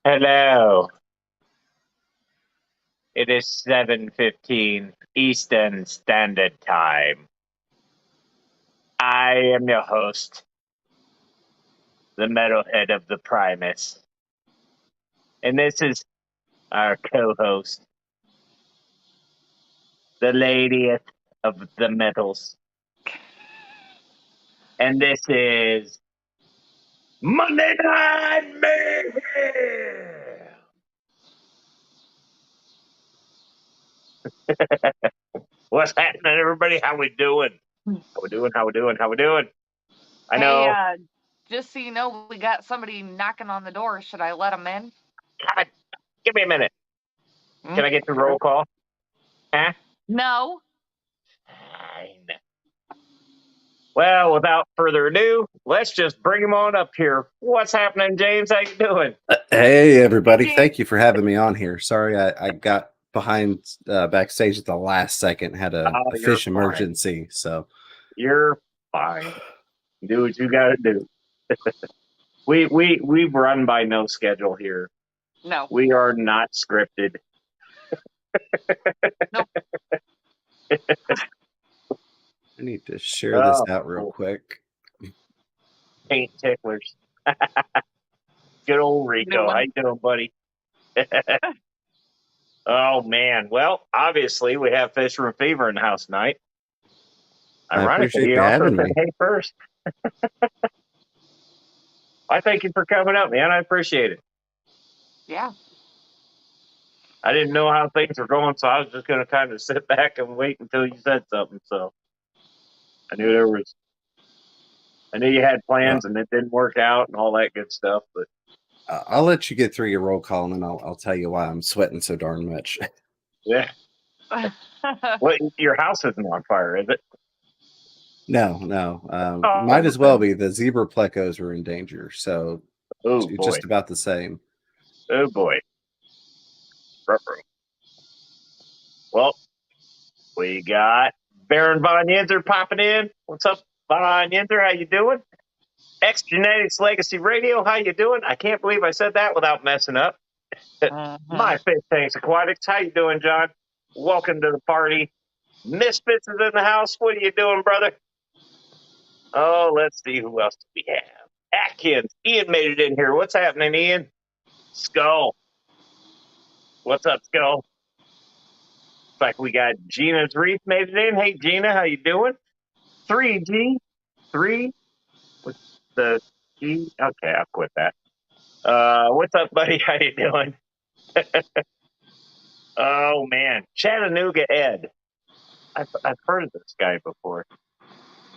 Hello. It is 7:15 Eastern Standard Time. I am your host, the metalhead of the Primus. And this is our co-host, the lady of the metals. And this is Monday Night Mayhem! What's happening, everybody? How we doing? How we doing? I know. Hey, just so you know, we got somebody knocking on the door. Should I let them in? God, give me a minute. Can I get the roll call? Huh? No. Fine. Well, without further ado, let's just bring him on up here. What's happening, James? How you doing? Hey, everybody. Thank you for having me on here. Sorry, I got behind backstage at the last second, had a fish fine. emergency. So You're fine. Do what you got to do. we run by no schedule here. No. We are not scripted. Nope. I need to share this out real quick. Paint ticklers. Good old Rico. How you doing, buddy? Oh, man. Well, obviously, we have Fisherman Fever in the house tonight. Ironically, he also said, hey, first. I thank you for coming up, man. I appreciate it. Yeah. I didn't know how things were going, so I was just going to kind of sit back and wait until you said something. So I knew you had plans and it didn't work out and all that good stuff. But I'll let you get through your roll call, and then I'll tell you why I'm sweating so darn much. Yeah. Well, your house isn't on fire, is it? No. Might as well be. The zebra plecos are in danger, so it's just about the same. Oh boy. Well, we got Baron Von Yenzer popping in. What's up, Von Yenzer? How you doing? X Genetics Legacy Radio. How you doing? I can't believe I said that without messing up. My Fish Tanks Aquatics. How you doing, John? Welcome to the party. Misfits is in the house. What are you doing, brother? Oh, let's see who else do we have. Atkins. Ian made it in here. What's happening, Ian? Skull. What's up, Skull? Looks like we got Gina's Reef made it in. Hey, Gina, how you doing? 3G. 3. What's the G? Okay, I'll quit that. What's up, buddy? How you doing? Oh, man. Chattanooga Ed. I've heard of this guy before.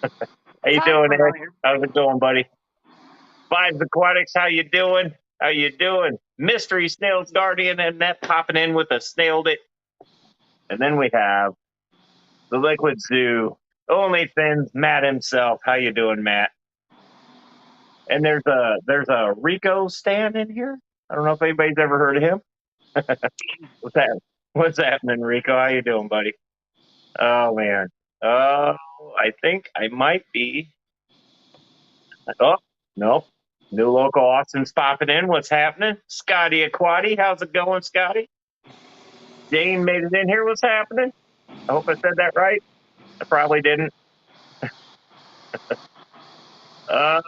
How you doing, Ed? How's it going, buddy? Vibes Aquatics, how you doing? How you doing? Mystery Snails Guardian and that popping in with a snailed it. And then we have the Liquid Zoo, Only Fins, Matt himself. How you doing, Matt? And there's a Rico stand in here. I don't know if anybody's ever heard of him. What's happening, Rico? How you doing, buddy? Oh man. Oh, I think I might be. Oh, no. New local Austin's popping in. What's happening? Scotty Aquati. How's it going, Scotty? Jane made it in here. What's happening? I hope I said that right. I probably didn't. I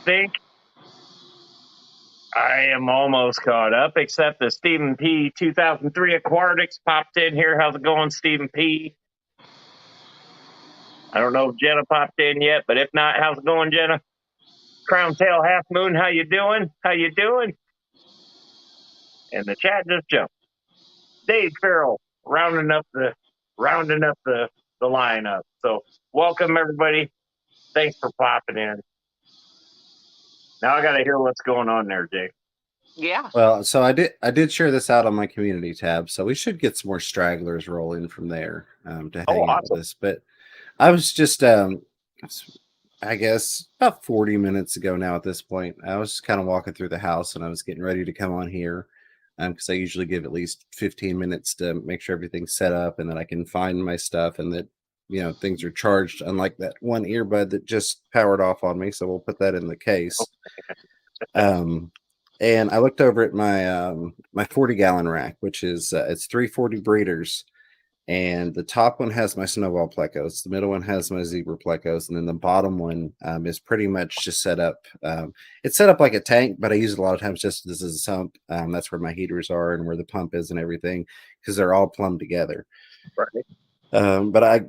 think I am almost caught up, except the Stephen P. 2003 Aquatics popped in here. How's it going, Stephen P.? I don't know if Jenna popped in yet, but if not, how's it going, Jenna? Crown Tail Half Moon, how you doing? How you doing? And the chat just jumped. Dave Farrell rounding up the lineup. So welcome everybody. Thanks for popping in. Now I got to hear what's going on there, Jake. Yeah. Well, so I did share this out on my community tab, so we should get some more stragglers rolling from there to hang out with us. But I was just, I guess, about 40 minutes ago now at this point, I was just kind of walking through the house and I was getting ready to come on here because I usually give at least 15 minutes to make sure everything's set up and that I can find my stuff and that, you know, things are charged, unlike that one earbud that just powered off on me. So we'll put that in the case. and I looked over at my my 40-gallon rack, which is it's 340 breeders, and the top one has my snowball plecos, the middle one has my zebra plecos, and then the bottom one is pretty much just set up. It's set up like a tank, but I use it a lot of times just as a sump. That's where my heaters are and where the pump is and everything, because they're all plumbed together. Right. But I,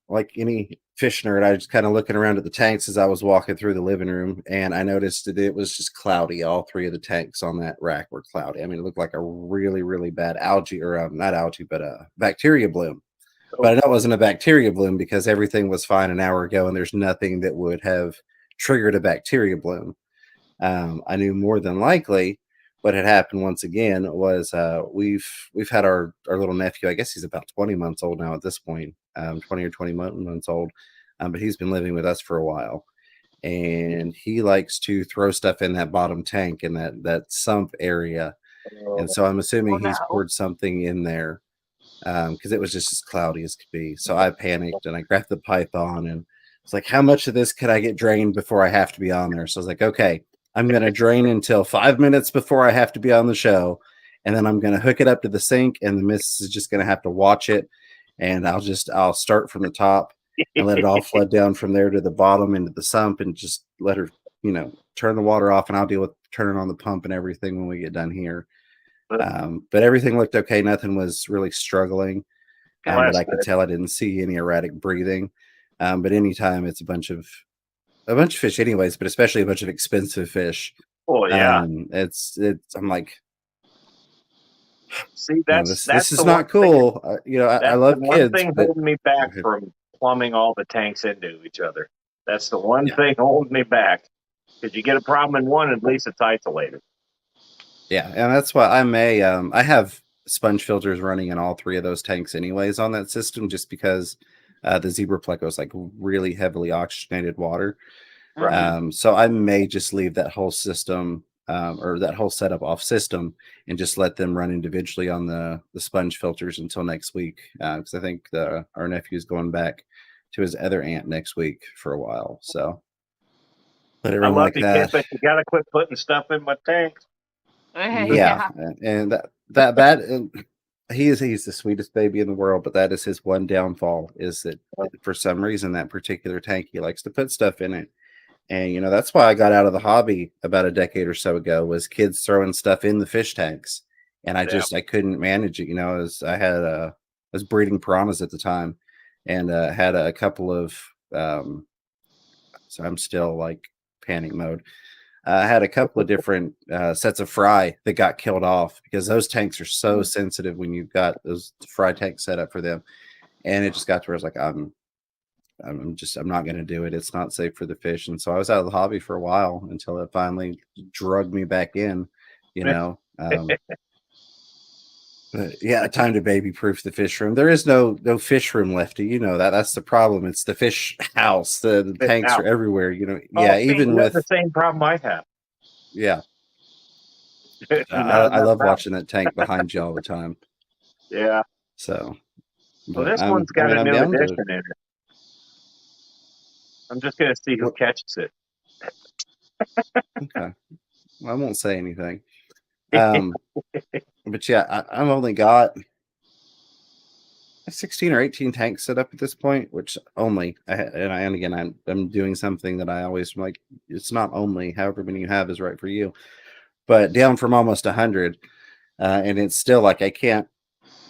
like any fish nerd, I was just kind of looking around at the tanks as I was walking through the living room, and I noticed that it was just cloudy. All three of the tanks on that rack were cloudy. I mean, it looked like a really, really bad algae, or not algae, but a bacteria bloom. But I know it wasn't a bacteria bloom because everything was fine an hour ago, and there's nothing that would have triggered a bacteria bloom. I knew more than likely what had happened once again was we've had our little nephew. I guess he's about 20 months old now at this point, 20 or 21 months old, but he's been living with us for a while, and he likes to throw stuff in that bottom tank in that sump area, and so I'm assuming he's poured something in there because it was just as cloudy as could be. So I panicked and I grabbed the python and was like, how much of this could I get drained before I have to be on there? So I was like, okay, I'm going to drain until 5 minutes before I have to be on the show. And then I'm going to hook it up to the sink, and the missus is just going to have to watch it. And I'll start from the top and let it all flood down from there to the bottom into the sump, and just let her, turn the water off, and I'll deal with turning on the pump and everything when we get done here. But everything looked okay. Nothing was really struggling. But I could tell I didn't see any erratic breathing. But anytime it's a bunch of fish anyways, but especially a bunch of expensive fish. Oh yeah. I'm like, see, this is not cool. I love the one kids. thing holding me back from plumbing all the tanks into each other. That's the one thing holding me back. Because you get a problem in one, at least it's isolated. Yeah, and that's why I have sponge filters running in all three of those tanks anyways on that system, just because the zebra pleco is like really heavily oxygenated water. Right. So I may just leave that whole system or that whole setup off system and just let them run individually on the sponge filters until next week, because I think our nephew is going back to his other aunt next week for a while. So let it run like that. Kid, but you gotta quit putting stuff in my tanks. Yeah, and that he's the sweetest baby in the world, but that is his one downfall, is that for some reason that particular tank, he likes to put stuff in it. And that's why I got out of the hobby about a decade or so ago, was kids throwing stuff in the fish tanks, and I couldn't manage it. I was breeding piranhas at the time, and had a couple of so I'm still like panic mode. I had a couple of different sets of fry that got killed off because those tanks are so sensitive when you've got those fry tanks set up for them. And it just got to where I was like, I'm not going to do it. It's not safe for the fish. And so I was out of the hobby for a while until it finally drugged me back in, but yeah, time to baby proof the fish room. There is no fish room left. That's the problem. It's the fish house. The tanks are everywhere. Even with the same problem I have. Yeah. I love watching that tank behind you all the time. Yeah. So, well, this one's got a new addition in it. I'm just going to see who catches it. Okay. Well, I won't say anything. But yeah, I've only got 16 or 18 tanks set up at this point, which only, and again, I'm doing something that I always like. It's not only, however many you have is right for you, but down from almost 100. And it's still like I can't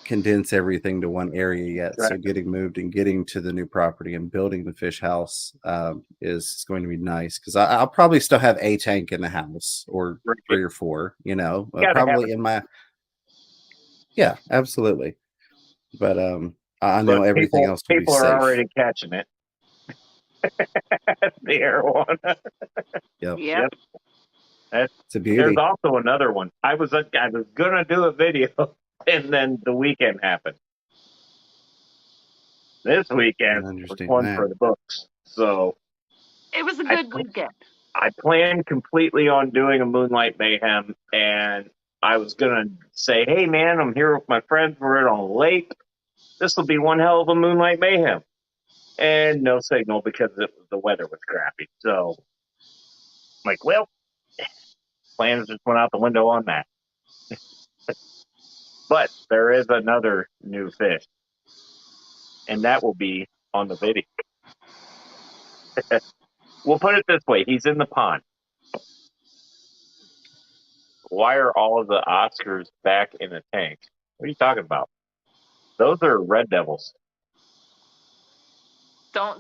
condense everything to one area yet. Right. So getting moved and getting to the new property and building the fish house is going to be nice, because I'll probably still have a tank in the house, or 3 or 4, probably in my. Yeah, absolutely. But I know everything else to be safe. People are already catching it. The air one. Yep. It's a beauty. There's also another one. I was gonna do a video, and then the weekend happened. This weekend was one for the books. So it was a good weekend. I planned completely on doing a Moonlight Mayhem, and I was gonna say, "Hey man, I'm here with my friends. We're on a lake. This will be one hell of a Moonlight Mayhem." And no signal because the weather was crappy. So I'm like, well, Plans just went out the window on that. But there is another new fish, and that will be on the video. We'll put it this way. He's in the pond. Why are all of the Oscars back in the tank? What are you talking about? Those are red devils.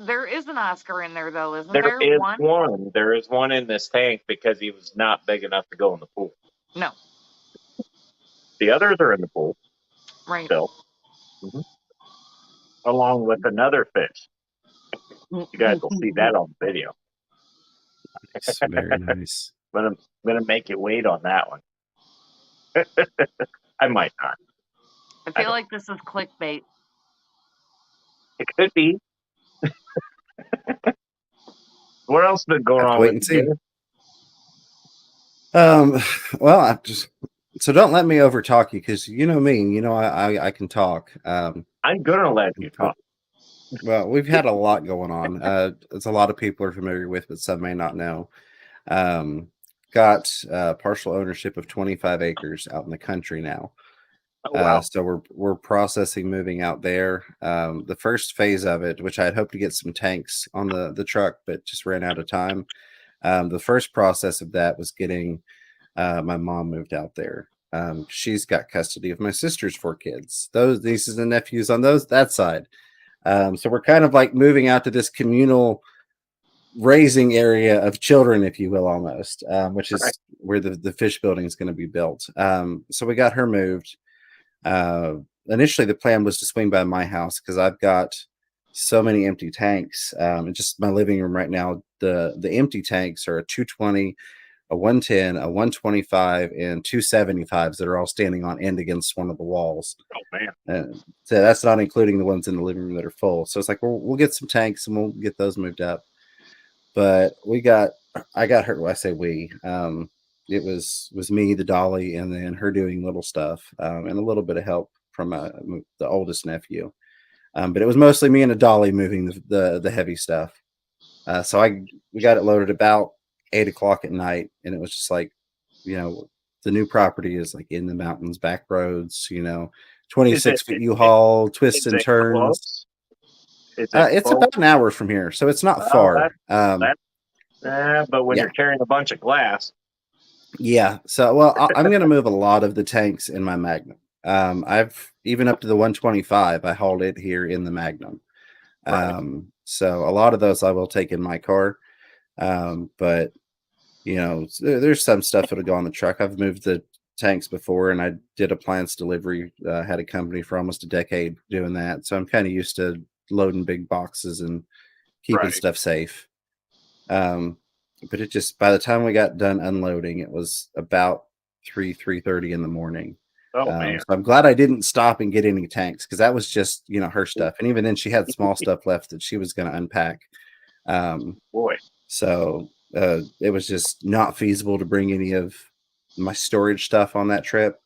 There is an Oscar in there though, isn't There there? is one. There is one in this tank because he was not big enough to go in the pool. No. The others are in the pool. Right. Still. Mm-hmm. Along with another fish. You guys will see that on the video. It's very nice. I'm gonna make it wait on that one. I might not. I feel like this is clickbait. It could be. What else been going on wait with and you? Well, so don't let me over talk you because you know me. You know I can talk. I'm gonna let you talk. Well, we've had a lot going on. It's a lot of people are familiar with, but some may not know. Got partial ownership of 25 acres out in the country now. Oh, wow. So we're processing moving out there. The first phase of it, which I had hoped to get some tanks on the truck, but just ran out of time. The first process of that was getting my mom moved out there. She's got custody of my sister's 4 kids, those nieces and nephews on that side. So we're kind of like moving out to this communal raising area of children, if you will, almost, which is where the fish building is going to be built. So we got her moved. Initially the plan was to swing by my house because I've got so many empty tanks. And just my living room right now, the empty tanks are a 220, a 110, a 125, and 275s that are all standing on end against one of the walls. Oh man! So that's not including the ones in the living room that are full. So it's like we'll get some tanks and we'll get those moved up. But I got her. Well, I say we. It was me, the dolly, and then her doing little stuff and a little bit of help from the oldest nephew. But it was mostly me and a dolly moving the heavy stuff. So we got it loaded about 8 o'clock at night, and it was just like, the new property is like in the mountains, back roads, 26 feet U-Haul, twists and turns. It's about an hour from here, so it's not far. But when you're carrying a bunch of glass. Yeah. So, I'm going to move a lot of the tanks in my Magnum. I've even up to the 125, I hauled it here in the Magnum. Right. So a lot of those I will take in my car. But there's some stuff that'll go on the truck. I've moved the tanks before, and I did a plants delivery. Had a company for almost a decade doing that, so I'm kind of used to loading big boxes and keeping stuff safe. But it just, by the time we got done unloading, it was about 3:30 in the morning. Oh man! So I'm glad I didn't stop and get any tanks because that was just her stuff, and even then she had small stuff left that she was going to unpack. Boy! So it was just not feasible to bring any of my storage stuff on that trip.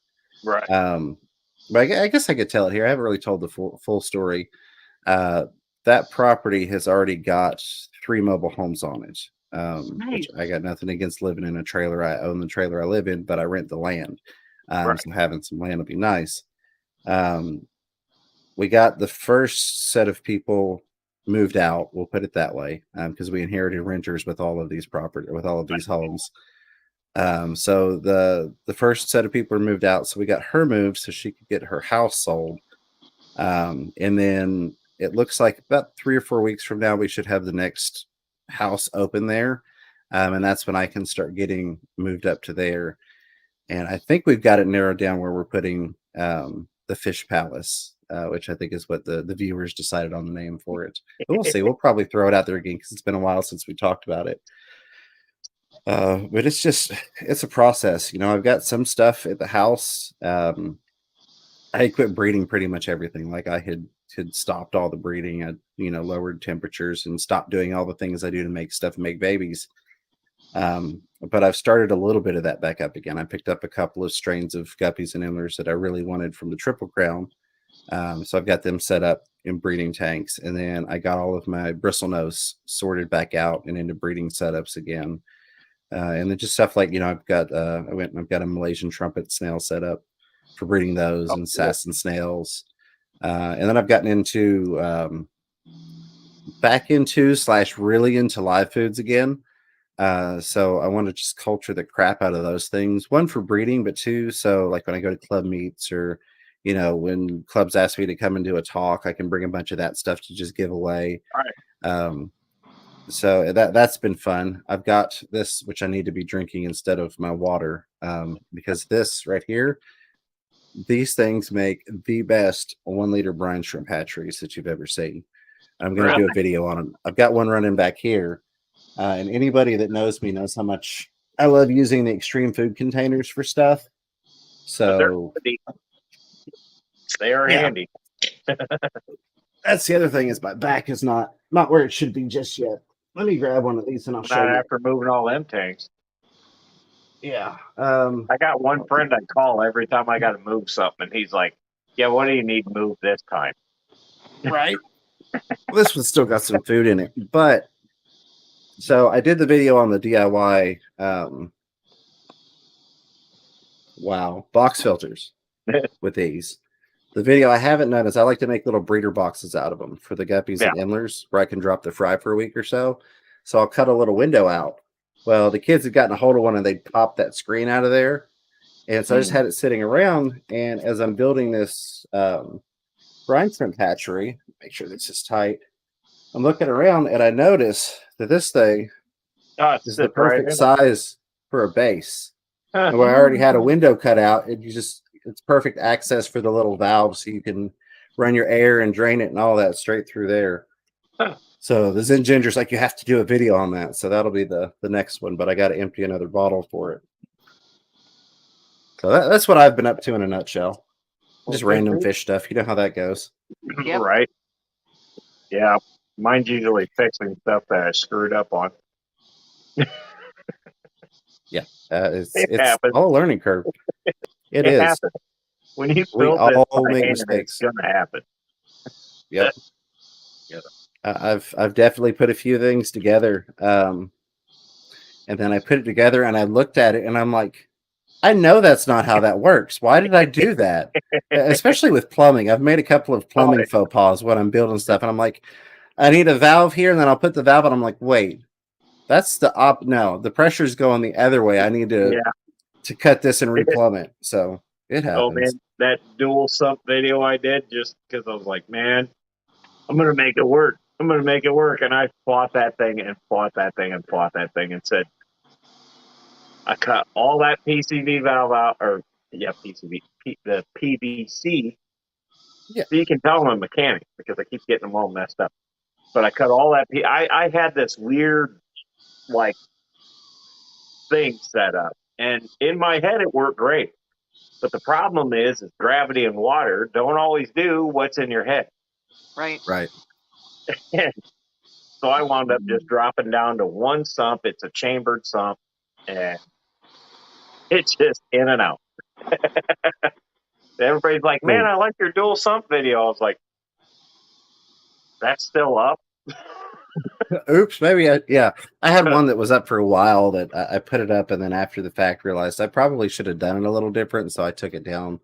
Right. But I guess I could tell it here. I haven't really told the full story. That property has already got 3 mobile homes on it. Nice. Which I got nothing against living in a trailer. I own the trailer I live in, but I rent the land. So having some land would be nice. We got the first set of people moved out, we'll put it that way, because we inherited renters with all of these homes. So the first set of people are moved out, so we got her moved so she could get her house sold. And then it looks like about 3 or 4 weeks from now we should have the next house open there, and that's when I can start getting moved up to there. And I think we've got it narrowed down where we're putting the Fish Palace, which I think is what the viewers decided on the name for it. But we'll see. We'll probably throw it out there again because it's been a while since we talked about it. But it's a process. I've got some stuff at the house. I had quit breeding pretty much everything. Like I had stopped all the breeding. I lowered temperatures and stopped doing all the things I do to make stuff and make babies. But I've started a little bit of that back up again. I picked up a couple of strains of guppies and endlers that I really wanted from the Triple Crown. So I've got them set up in breeding tanks, and then I got all of my bristlenose sorted back out and into breeding setups again. And then just stuff like, I've got I've got a Malaysian trumpet snail set up for breeding those, and Sasson snails. And then I've gotten into back into / really into live foods again. So I want to just culture the crap out of those things. One, for breeding, but two, so like when I go to club meets, or when clubs ask me to come and do a talk, I can bring a bunch of that stuff to just give away. All right. So that's been fun. I've got this, which I need to be drinking instead of my water, because this right here, these things make the best 1 liter brine shrimp hatcheries that you've ever seen. I'm going to do a video on them. I've got one running back here, and anybody that knows me knows how much I love using the extreme food containers for stuff. So they are handy. That's the other thing, is my back is not where it should be just yet. Let me grab one of these and I'll show you. After moving all them tanks. Yeah. I got one friend I call every time I got to move something, and he's like, "Yeah, what do you need to move this time?" Right. Well, this one's still got some food in it, but so I did the video on the DIY box filters with these. The video I haven't done is I like to make little breeder boxes out of them for the guppies and endlers, where I can drop the fry for a week or so. So I'll cut a little window out. Well, the kids had gotten a hold of one and they popped that screen out of there. And so I just had it sitting around. And as I'm building this brine shrimp hatchery, make sure this is tight, I'm looking around and I notice that this thing is the perfect size for a base. And where I already had a window cut out, it's perfect access for the little valve, so you can run your air and drain it and all that straight through there. So the Zen Ginger's like, you have to do a video on that. So that'll be the next one, but I got to empty another bottle for it. So that's what I've been up to in a nutshell. Just random fish stuff. You know how that goes. Yep. Right. Yeah. Mine's usually fixing stuff that I screwed up on. Yeah. It's all a learning curve. It is. Happens. When you we all make it's mistakes. going to happen. Yep. I've definitely put a few things together, and then I put it together and I looked at it and I'm like, I know that's not how that works. Why did I do that? Especially with plumbing. I've made a couple of plumbing faux pas when I'm building stuff, and I'm like, I need a valve here, and then I'll put the valve, and I'm like, wait, that's the pressure's going the other way. I need to cut this and replumb it. So it happens. Oh man, that dual sump video I did, just because I was like, man, I'm gonna make it work. And I fought that thing and fought that thing and fought that thing and said, I cut all that PCV valve out, the PVC. Yeah. So you can tell I'm a mechanic because I keep getting them all messed up. But I cut all that. I had this weird, thing set up, and in my head it worked great. But the problem is gravity and water don't always do what's in your head. Right. So I wound up just dropping down to one sump. It's a chambered sump, and it's just in and out. Everybody's like, man, I like your dual sump video. I was like, that's still up? Oops, maybe I had one that was up for a while that I put it up, and then after the fact realized I probably should have done it a little different, so I took it down.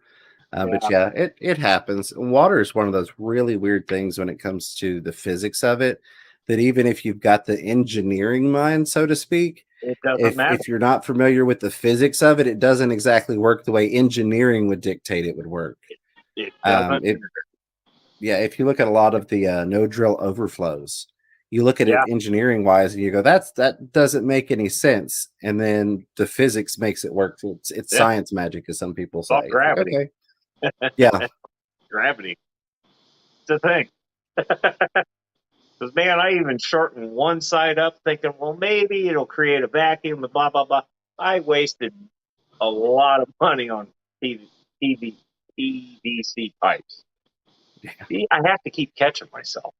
But yeah, it happens. Water is one of those really weird things when it comes to the physics of it, that even if you've got the engineering mind, so to speak, it doesn't matter. If you're not familiar with the physics of it, it doesn't exactly work the way engineering would dictate it would work. It doesn't. If you look at a lot of the no drill overflows, you look at it engineering wise and you go, that doesn't make any sense. And then the physics makes it work. It's science magic, as some people say. It's gravity. Like, okay. Yeah. Gravity. It's a thing. Because, man, I even shortened one side up thinking, well, maybe it'll create a vacuum and blah, blah, blah. I wasted a lot of money on PVC pipes. Yeah. I have to keep catching myself.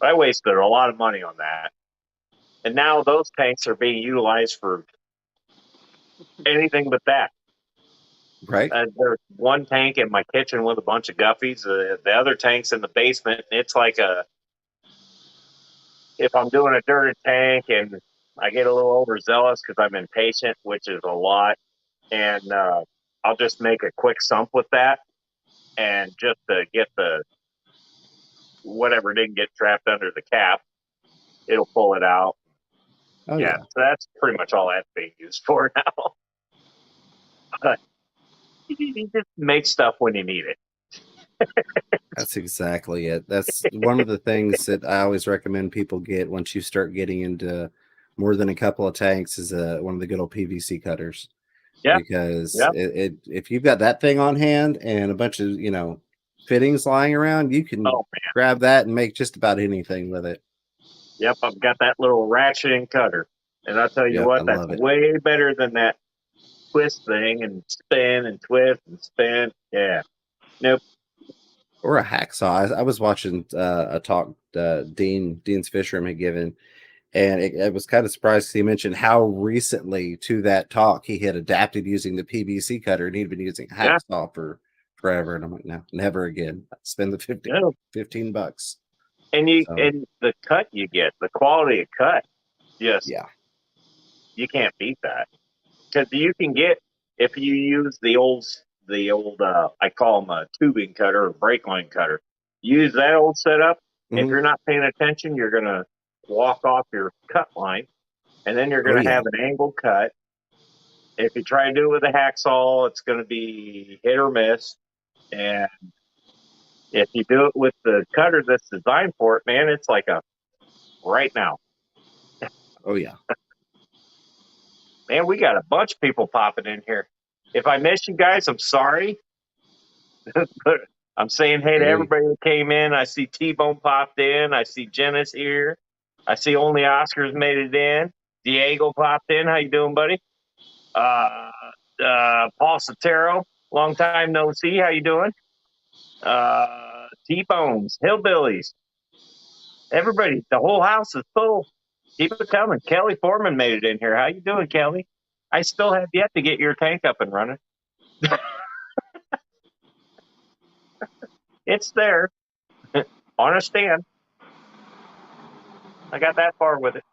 I wasted a lot of money on that. And now those tanks are being utilized for anything but that. Right. There's one tank in my kitchen with a bunch of guppies. The other tank's in the basement. It's like if I'm doing a dirted tank and I get a little overzealous because I'm impatient, which is a lot, and I'll just make a quick sump with that, and just to get the whatever didn't get trapped under the cap, it'll pull it out. Oh yeah, so that's pretty much all that's being used for now. But you just make stuff when you need it. That's exactly it. That's one of the things that I always recommend people get once you start getting into more than a couple of tanks is one of the good old PVC cutters. Yeah. Because if you've got that thing on hand and a bunch of, fittings lying around, you can grab that and make just about anything with it. Yep, I've got that little ratcheting cutter. And I'll tell you what, that's way better than that twist thing and spin and twist and spin. Yeah. Nope. Or a hacksaw. I was watching a talk Dean's Fish Room had given, and I was kind of surprised because he mentioned how recently to that talk he had adapted using the PVC cutter, and he'd been using a hacksaw for forever. And I'm like, no, never again. Spend the $15. And and the cut you get, the quality of cut, you can't beat that. Because you can get, if you use the old I call them a tubing cutter or brake line cutter. Use that old setup. If you're not paying attention, you're gonna walk off your cut line, and then you're gonna have an angled cut. If you try to do it with a hacksaw, it's gonna be hit or miss. And if you do it with the cutter that's designed for it, man, it's like a right now. Oh yeah. Man, we got a bunch of people popping in here. If I miss you guys, I'm sorry. But I'm saying hey to everybody that came in. I see T-Bone popped in. I see Jenna's here. I see only Oscar's made it in. Diego popped in. How you doing, buddy? Paul Sotero, long time no see. How you doing? T-Bones, Hillbillies. Everybody, the whole house is full. Keep it coming. Kelly Foreman made it in here. How you doing, Kelly? I still have yet to get your tank up and running. It's there on a stand. I got that far with it.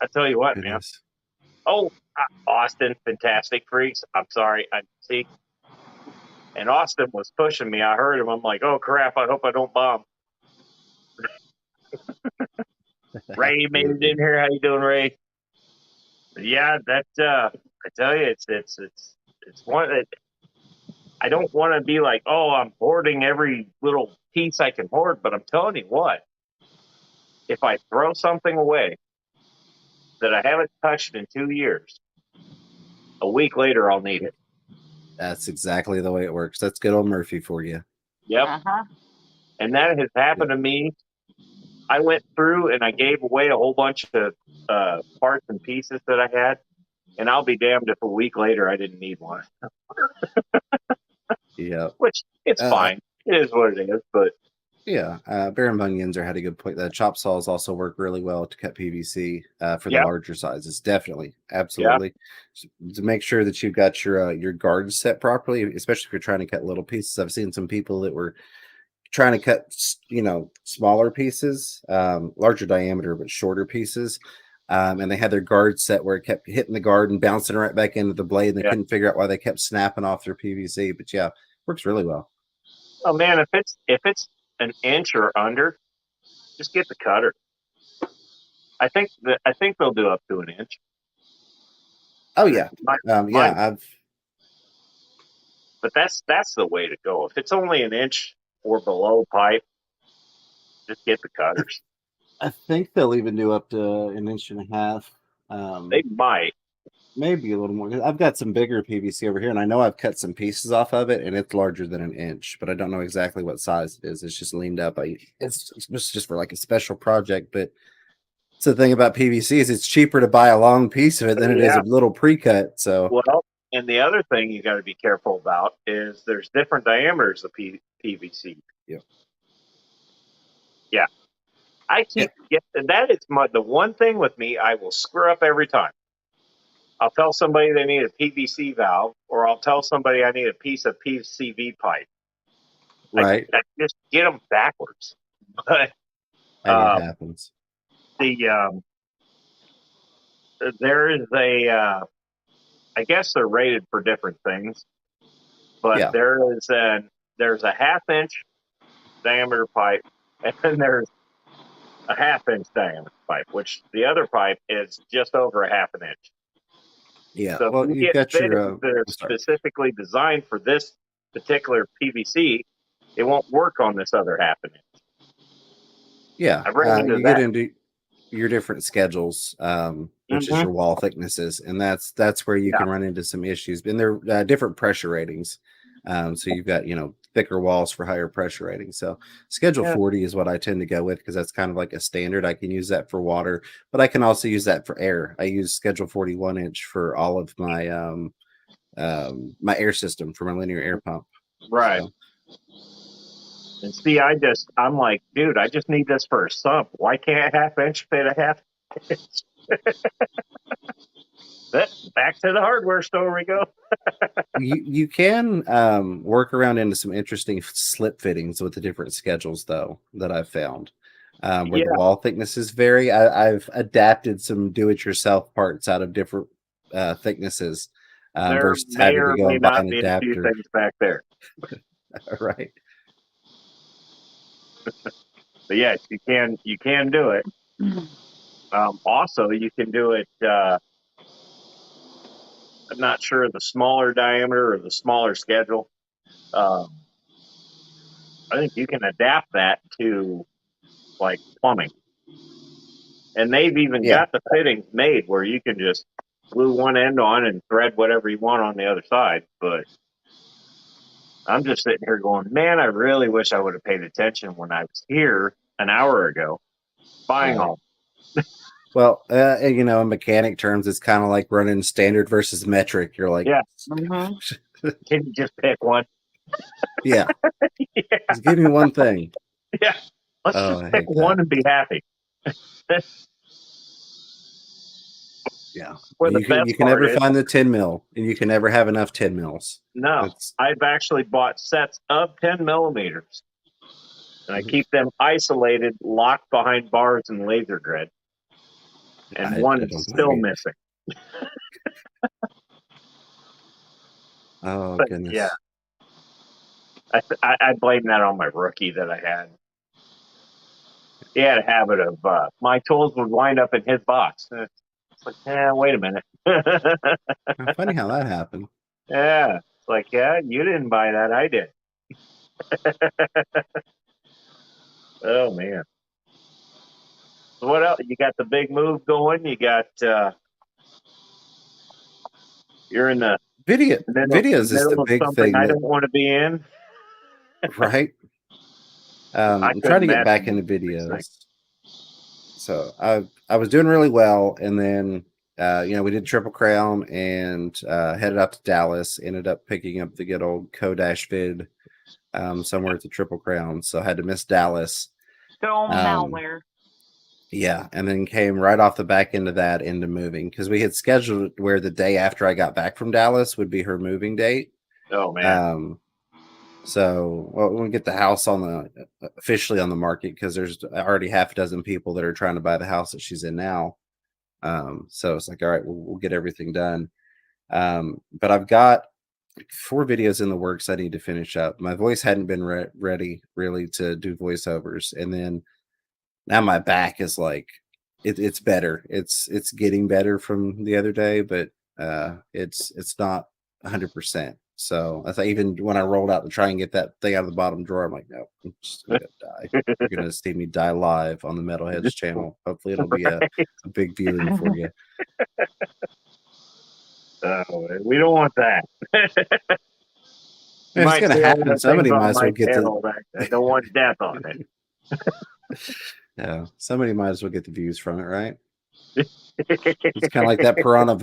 I tell you what, man. Oh, Austin, Fantastic Freaks. I'm sorry. I see. And Austin was pushing me. I heard him. I'm like, oh crap! I hope I don't bomb. Ray made it in here. How you doing, Ray? Yeah, that. I tell you, it's one that I don't want to be like, oh, I'm hoarding every little piece I can hoard. But I'm telling you what, if I throw something away that I haven't touched in 2 years, a week later I'll need it. That's exactly the way it works. That's good old Murphy for you. Yep. And that has happened to me. I went through and I gave away a whole bunch of parts and pieces that I had, and I'll be damned if a week later I didn't need one. Yeah. Which, it's fine. It is what it is, but... Yeah, Baron Bunyan's had a good point. The chop saws also work really well to cut PVC for the larger sizes. Definitely, absolutely. To make sure that you've got your guards set properly, especially if you're trying to cut little pieces. I've seen some people that were trying to cut, smaller pieces, larger diameter but shorter pieces, and they had their guard set where it kept hitting the guard and bouncing right back into the blade, and they couldn't figure out why they kept snapping off their PVC. But yeah, works really well. Oh man, if it's an inch or under, just get the cutter. I think they'll do up to an inch. Oh yeah, But that's the way to go. If it's only an inch or below pipe, just get the cutters. I think they'll even do up to an inch and a half. They might. Maybe a little more. I've got some bigger PVC over here, and I know I've cut some pieces off of it, and it's larger than an inch, but I don't know exactly what size it is. It's just leaned up. It's just for like a special project. But it's the thing about PVC is it's cheaper to buy a long piece of it than it is a little pre-cut. So well, and the other thing you got to be careful about is there's different diameters of PVC. Yeah. I keep that is the one thing with me I will screw up every time. I'll tell somebody they need a PVC valve, or I'll tell somebody I need a piece of PCV pipe. Right. I just get them backwards. But it happens. There is I guess they're rated for different things, but Yeah. there's a 1/2 inch diameter pipe, and then there's a 1/2 inch diameter pipe, which the other pipe is just over a 1/2 inch. Yeah. So Well, if you you've get got fittings your. that are specifically designed for this particular PVC, it won't work on this other 1/2 inch. Yeah. I've ran into You that. get into your different schedules, which is your wall thicknesses, and that's where you can run into some issues. And they're different pressure ratings. So you've got thicker walls for higher pressure ratings. So schedule 40 is what I tend to go with because that's kind of like a standard. I can use that for water, but I can also use that for air. I use schedule 41-inch for all of my my air system for my linear air pump. Right. So. And see, I'm like, dude, I just need this for a sump. Why can't a 1/2 inch fit a 1/2 inch? Back to the hardware store we go. You can work around into some interesting slip fittings with the different schedules, though, that I've found. Where the wall thicknesses vary. I've adapted some do-it-yourself parts out of different thicknesses versus having to go and buy an adapter. A few things back there. Right. But yes, you can do it. Also, you can do it. I'm not sure the smaller diameter or the smaller schedule. I think you can adapt that to like plumbing, and they've even got the fittings made where you can just glue one end on and thread whatever you want on the other side. But I'm just sitting here going, man, I really wish I would have paid attention when I was here an hour ago buying all. Well, in mechanic terms, it's kind of like running standard versus metric. You're like, can you just pick one? Yeah. Just give me one thing. Yeah. Let's just pick one and be happy. Yeah. You can never find the 10 mil, and you can never have enough 10 mils. No. I've actually bought sets of 10 millimeters, and I keep them isolated, locked behind bars and laser grid. And one is still missing. Oh, but goodness. Yeah. I blame that on my rookie that I had. He had a habit of my tools would wind up in his box. It's like, wait a minute. Funny how that happened. Yeah. It's like, you didn't buy that. I did. Oh, man. So what else? You got the big move going. You got, you're in the videos is the big thing. I don't want to be in. Right. I'm trying to get back into videos. So I was doing really well, and then we did Triple Crown and headed out to Dallas. Ended up picking up the good old Kodash vid somewhere at the Triple Crown, so I had to miss Dallas. Still malware. Yeah, and then came right off the back end of that into moving because we had scheduled where the day after I got back from Dallas would be her moving date. Oh man. So we get the house officially on the market because there's already half a dozen people that are trying to buy the house that she's in now. So it's like, all right, we'll get everything done. But I've got 4 videos in the works I need to finish up. My voice hadn't been ready really to do voiceovers, and then now my back is like it's better. It's getting better from the other day, but it's not 100%. So I thought even when I rolled out to try and get that thing out of the bottom drawer, I'm like, no, I'm just gonna die. You're gonna see me die live on the Metalheads channel. Hopefully it'll be a big viewing for you. We don't want that. If it's gonna happen, somebody might as well get I don't want death on it. Yeah, somebody might as well get the views from it, right? It's kind of like that piranha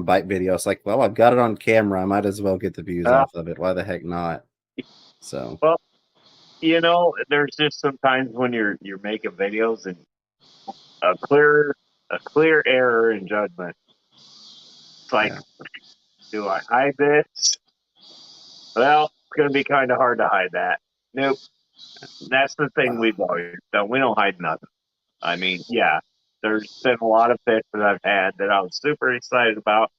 bite video. It's like, well, I've got it on camera. I might as well get the views off of it. Why the heck not? So, well, there's just sometimes when you're making videos and a clear error in judgment. It's like, do I hide this? Well, it's going to be kind of hard to hide that. Nope. That's the thing we've always done. We don't hide nothing. I mean, yeah, there's been a lot of fish that I've had that I was super excited about,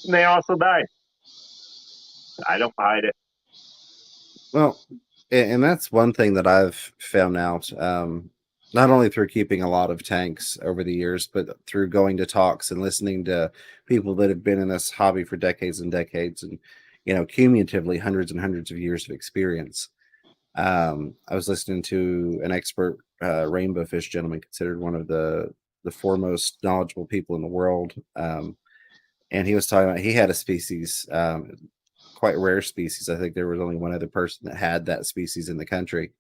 and they also died. I don't hide it. Well, and that's one thing that I've found out, not only through keeping a lot of tanks over the years, but through going to talks and listening to people that have been in this hobby for decades and decades, and cumulatively hundreds and hundreds of years of experience. I was listening to an expert rainbow fish gentleman, considered one of the foremost knowledgeable people in the world, and he was talking about he had a species, quite rare species. I think there was only one other person that had that species in the country,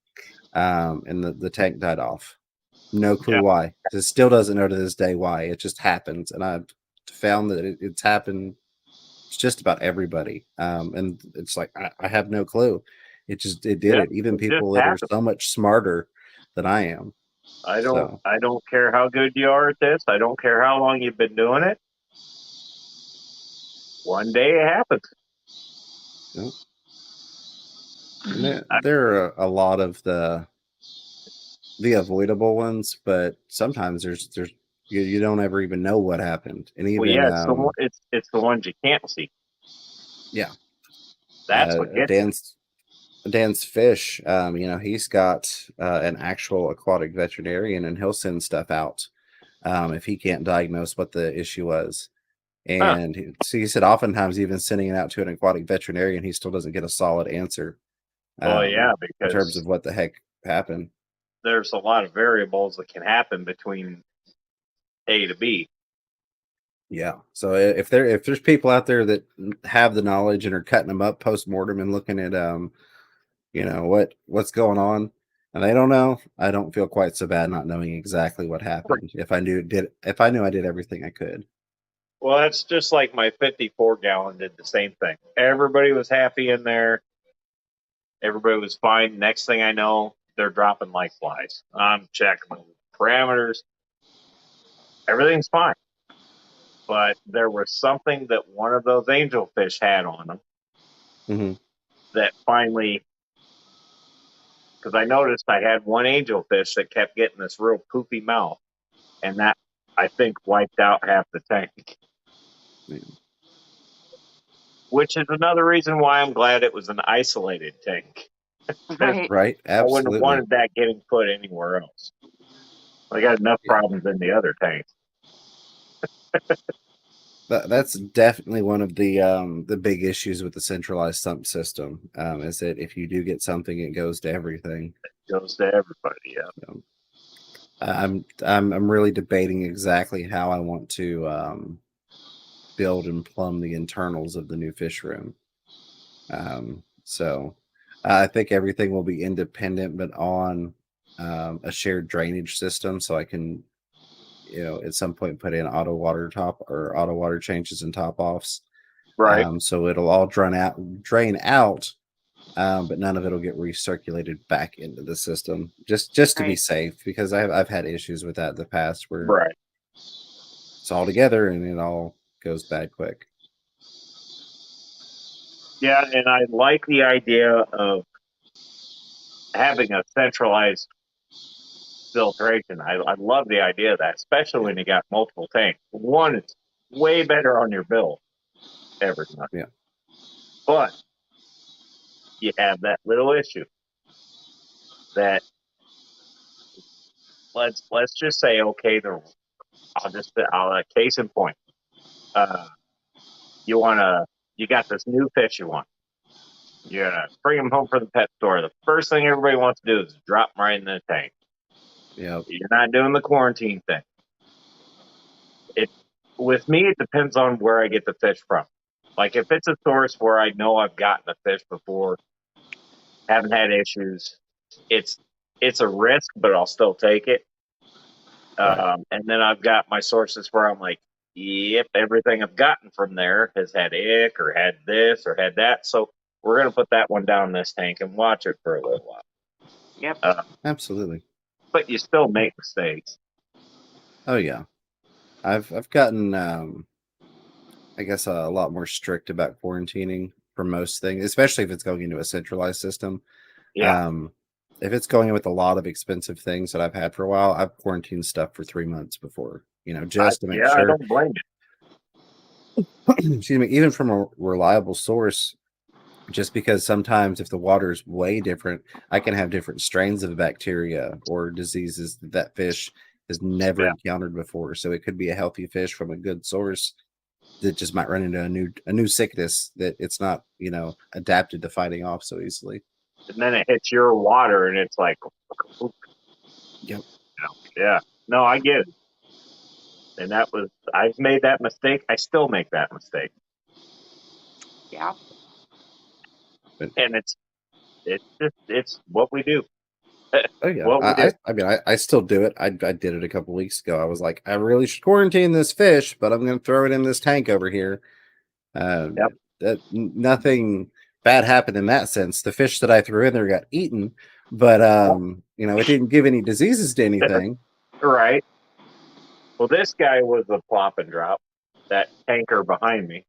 and the tank died off. No clue why. It still doesn't know to this day why. It just happens, and I've found that it's happened. It's just about everybody, and it's like I have no clue. It did it. Even people that are so much smarter than I am. I don't care how good you are at this. I don't care how long you've been doing it. One day it happens. There are a lot of the avoidable ones, but sometimes there's you don't ever even know what happened, and even it's the ones you can't see. Yeah, that's what gets Dan's fish. He's got an actual aquatic veterinarian, and he'll send stuff out if he can't diagnose what the issue was. And so he said, oftentimes even sending it out to an aquatic veterinarian, he still doesn't get a solid answer. Because in terms of what the heck happened, there's a lot of variables that can happen between A to B. Yeah. So if there's people out there that have the knowledge and are cutting them up post mortem and looking at what's going on, and they don't know, I don't feel quite so bad not knowing exactly what happened. If I knew I did everything I could. Well, that's just like my 54 gallon did the same thing. Everybody was happy in there. Everybody was fine. Next thing I know, they're dropping like flies. I'm checking the parameters. Everything's fine. But there was something that one of those angelfish had on them that finally, because I noticed I had one angelfish that kept getting this real poopy mouth, and that, I think, wiped out half the tank. Which is another reason why I'm glad it was an isolated tank. Right. Absolutely. I wouldn't have wanted that getting put anywhere else. I got enough problems in the other tanks. That's definitely one of the big issues with the centralized sump system, is that if you do get something, it goes to everything. It goes to everybody. Yeah. So, I'm really debating exactly how I want to build and plumb the internals of the new fish room. So I think everything will be independent, but on a shared drainage system, so I can, at some point put in auto water changes and top offs. Right. So it'll all drain out, but none of it will get recirculated back into the system, just to be safe, because I've had issues with that in the past where it's all together and it all goes bad quick. Yeah, and I like the idea of having a centralized filtration. I love the idea of that, especially when you got multiple tanks. One, it's way better on your bill every month. Yeah. But you have that little issue that let's just say, okay, I'll case in point. You got this new fish you want. You're gonna bring them home from the pet store. The first thing everybody wants to do is drop them right in the tank. Yeah. You're not doing the quarantine thing. With me, it depends on where I get the fish from. Like if it's a source where I know I've gotten the fish before, haven't had issues, it's a risk, but I'll still take it. And then I've got my sources where I'm like, yep, everything I've gotten from there has had ick or had this or had that. So we're going to put that one down in this tank and watch it for a little while. Yep. Absolutely. But you still make mistakes. Oh yeah. I've gotten, I guess, a lot more strict about quarantining for most things, especially if it's going into a centralized system. Yeah. If it's going in with a lot of expensive things that I've had for a while, I've quarantined stuff for 3 months before, just to make I sure. don't blame you. Excuse me, even from a reliable source, just because sometimes if the water is way different, I can have different strains of bacteria or diseases that fish has never Yeah. encountered before. So it could be a healthy fish from a good source that just might run into a new sickness that it's not, adapted to fighting off so easily. And then it hits your water, and it's like, Yep. Yeah. No, I get it. And I've made that mistake. I still make that mistake. Yeah. And it's what we do. Oh yeah, What we do. I mean, I still do it. I did it a couple weeks ago. I was like, I really should quarantine this fish, but I'm going to throw it in this tank over here. Yep. Nothing bad happened in that sense. The fish that I threw in there got eaten, but it didn't give any diseases to anything. Right. Well, this guy was a plop and drop. That tanker behind me.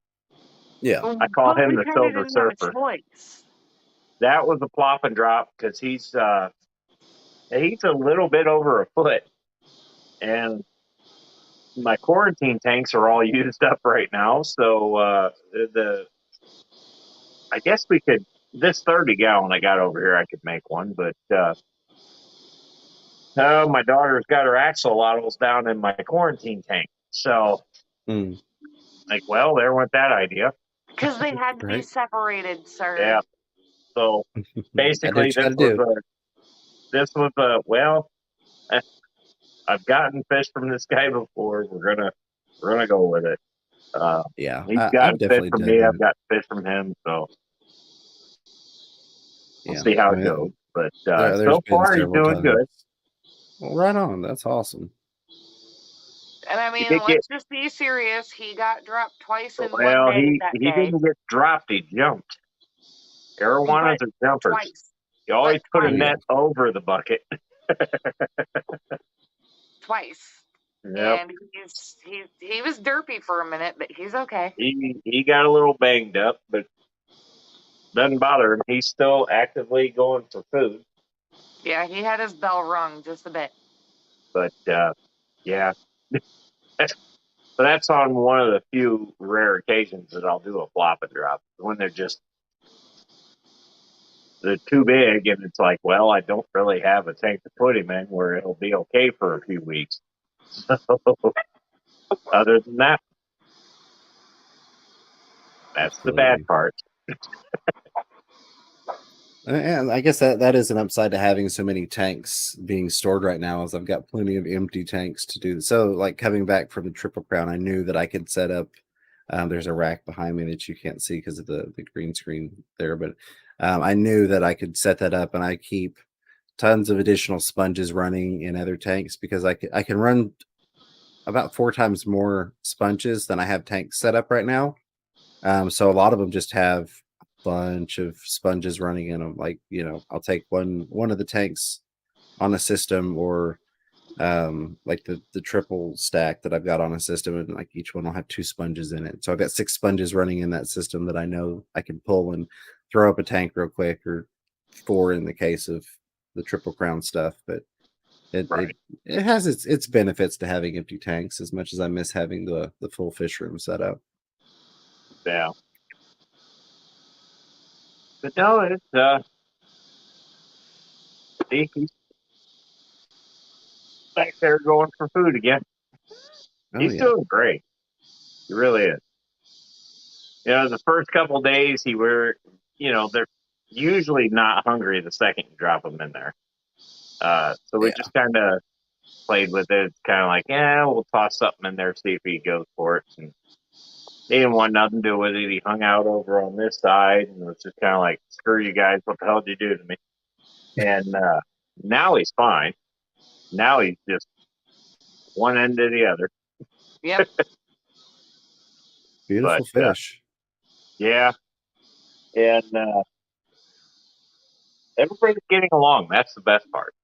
Yeah. I call him the Silver didn't Surfer. have a choice. That was a plop and drop because he's a little bit over a foot, and my quarantine tanks are all used up right now. So I guess we could, this 30-gallon I got over here, I could make one, but my daughter's got her axolotls down in my quarantine tank. So well, there went that idea. Because they had to be separated, sir. Yeah. So basically, this was a well. I've gotten fish from this guy before. We're gonna go with it. Yeah, He's I've gotten fish definitely from done me. that. I've got fish from him. So we'll Yeah. see how it goes. But there's so been far, he's several doing good. times. Well, right on. That's awesome. And I mean, let's just be serious. He got dropped twice in one day that he didn't get dropped. He jumped. Arowanas are jumpers. Twice. You always put a net over the bucket. Twice. Yep. And he was derpy for a minute, but he's okay. He got a little banged up, but doesn't bother him. He's still actively going for food. Yeah, he had his bell rung just a bit. But yeah. So that's on one of the few rare occasions that I'll do a flop and drop, when they're too big, and it's like, well, I don't really have a tank to put him in where it'll be okay for a few weeks. So other than that, that's the bad part. And I guess that is an upside to having so many tanks being stored right now, is I've got plenty of empty tanks to do. So like coming back from the Triple Crown, I knew that I could set up, there's a rack behind me that you can't see because of the green screen there, but I knew that I could set that up, and I keep tons of additional sponges running in other tanks because I can run about 4 times more sponges than I have tanks set up right now. So a lot of them just have bunch of sponges running in them. Like, I'll take one of the tanks on a system, or like the triple stack that I've got on a system, and like each one will have 2 sponges in it. So I've got 6 sponges running in that system that I know I can pull and throw up a tank real quick, or 4 in the case of the Triple Crown stuff. But it has its benefits to having empty tanks, as much as I miss having the full fish room set up. Yeah. But no, it's he's back there going for food again. He's doing great. He really is. The first couple of days they're usually not hungry the second you drop them in there. So we just kind of played with it. It's kind of like, we'll toss something in there, see if he goes for it. And he didn't want nothing to do with it. He hung out over on this side, and it was just kind of like, screw you guys, what the hell did you do to me? And now he's fine. Now he's just one end to the other. Yep. Beautiful fish. Yeah. And everybody's getting along. That's the best part.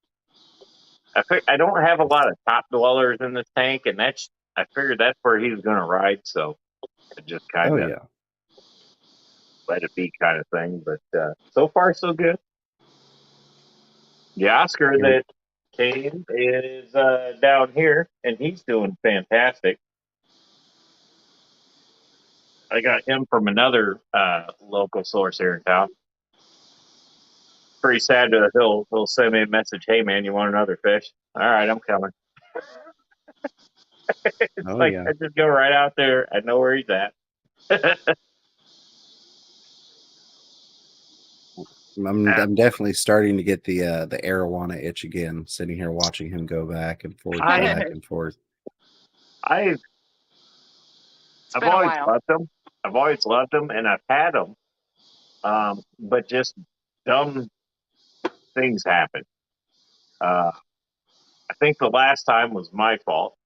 I don't have a lot of top dwellers in this tank, and I figured that's where he was going to ride, so I just kind of let it be kind of thing. But so far, so good. The Oscar that came is down here, and he's doing fantastic. I got him from another local source here in town. Pretty sad that he'll send me a message. Hey man, you want another fish? All right, I'm coming. It's Oh like yeah. I just go right out there. I know where he's at. I'm definitely starting to get the arowana itch again. Sitting here watching him go back and forth, back and forth. I've always loved them. I've always loved them, and I've had them. But just dumb things happen. I think the last time was my fault.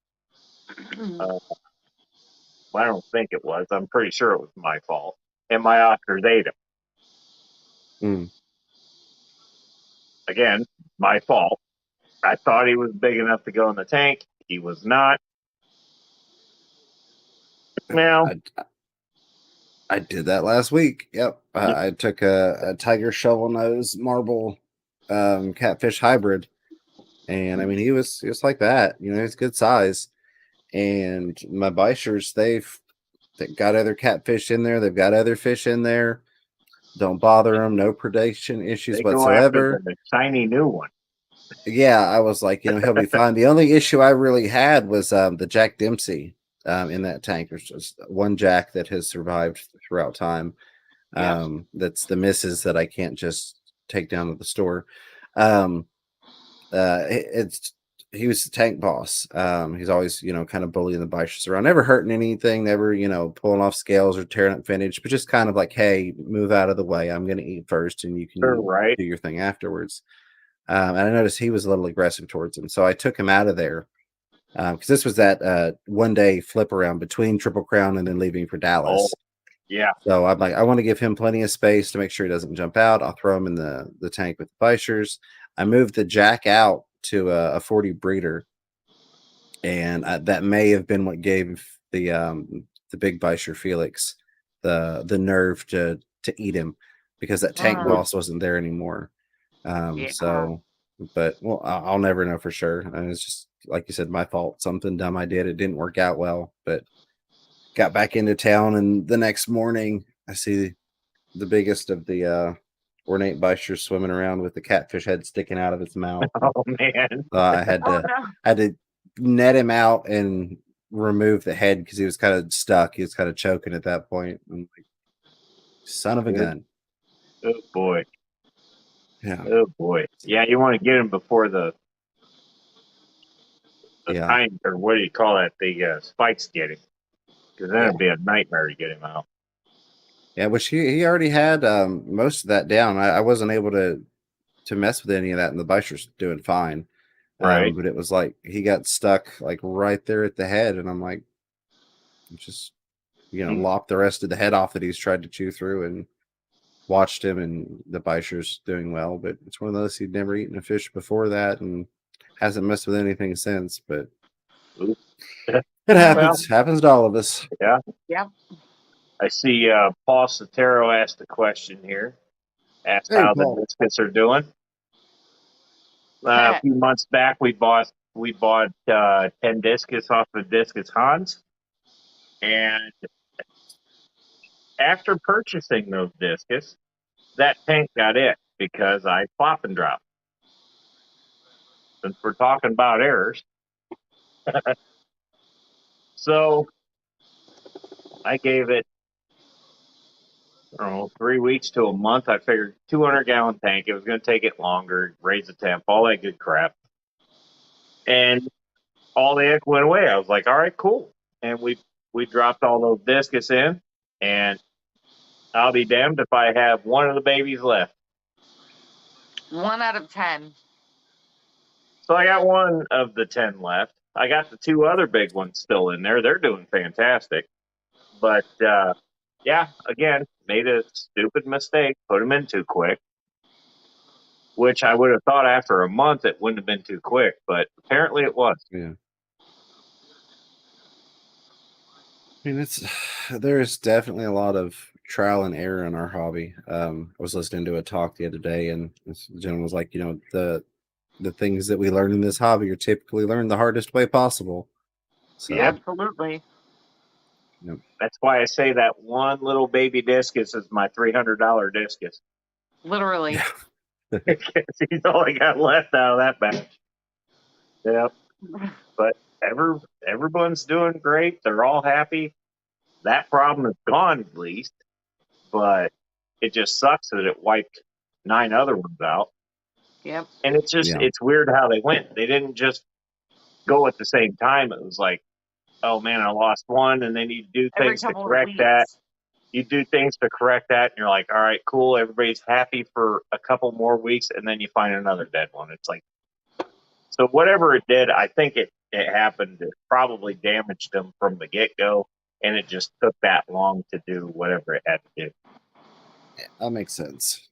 I don't think it was. I'm pretty sure it was my fault. And my Oscars ate him. Again, my fault. I thought he was big enough to go in the tank. He was not. Well, I did that last week. Yep. I took a tiger shovel nose marble catfish hybrid. And I mean, he was like that. You know, he's good size. And my Bishers, they've got other catfish in there. They've got other fish in there. Don't bother them. No predation issues they whatsoever. Go after the shiny new one. Yeah, I was like, you know, he'll be fine. The only issue I really had was the Jack Dempsey in that tank. There's just one Jack that has survived throughout time. That's the misses that I can't just take down to the store. He was the tank boss. He's always, you know, kind of bullying the Bishers around, never hurting anything, never, you know, pulling off scales or tearing up vintage, but just kind of like, hey, move out of the way. I'm going to eat first, and you can do your thing afterwards. And I noticed he was a little aggressive towards him, so I took him out of there because this was that one day flip around between Triple Crown and then leaving for Dallas. Yeah. So I'm like, I want to give him plenty of space to make sure he doesn't jump out. I'll throw him in the tank with the Bishers. I moved the Jack out to a 40 breeder, and that may have been what gave the big Bisher Felix the nerve to eat him, because that tank boss wasn't there anymore. So, but well, I'll never know for sure. And it's just like you said, my fault. Something dumb I did. It didn't work out well, but got back into town, and the next morning I see the biggest of the ornate Bishers swimming around with the catfish head sticking out of its mouth. Oh man! I had to net him out and remove the head because he was kind of stuck. He was kind of choking at that point. I'm like, son of a gun! Oh boy! Yeah. Oh boy! Yeah, you want to get him before the time, or what do you call that? The spikes get him, because then it'd be a nightmare to get him out. Yeah, which he already had most of that down. I wasn't able to mess with any of that, and the Bisher's doing fine. Right. But it was like he got stuck like right there at the head, and I'm like, just, you know, lop the rest of the head off that he's tried to chew through, and watched him, and the Bisher's doing well. But it's one of those, he'd never eaten a fish before that and hasn't messed with anything since. But it happens. Happens to all of us. Yeah. Yeah. I see Paul Sotero asked a question here. Asked how the biscuits are doing. A few months back, we bought 10 discus off of Discus Hans, and after purchasing those discus, that tank got it because I flop and drop. Since we're talking about errors, so I gave it, I don't know, 3 weeks to a month. I figured 200-gallon tank. It was going to take it longer, raise the temp, all that good crap. And all the ick went away. I was like, all right, cool. And we dropped all those discus in, and I'll be damned if I have one of the babies left. 1 out of 10. So I got one of the 10 left. I got the 2 other big ones still in there. They're doing fantastic. But, yeah, again, made a stupid mistake. Put them in too quick. Which I would have thought after a month it wouldn't have been too quick. But apparently it was. Yeah. I mean, there's definitely a lot of trial and error in our hobby. I was listening to a talk the other day, and this gentleman was like, you know, the things that we learn in this hobby are typically learned the hardest way possible. So, yeah, absolutely. Yep. That's why I say that one little baby discus is my $300 discus. Literally. He's all I got left out of that batch. Yep. But everyone's doing great. They're all happy. That problem is gone at least. But it just sucks that it wiped 9 other ones out. Yep. And it's weird how they went. They didn't just go at the same time. It was like, oh man, I lost one, and then you do things to correct that. You do things to correct that, and you're like, all right, cool. Everybody's happy for a couple more weeks, and then you find another dead one. It's like, so whatever it did, I think it happened. It probably damaged them from the get go, and it just took that long to do whatever it had to do. Yeah, that makes sense.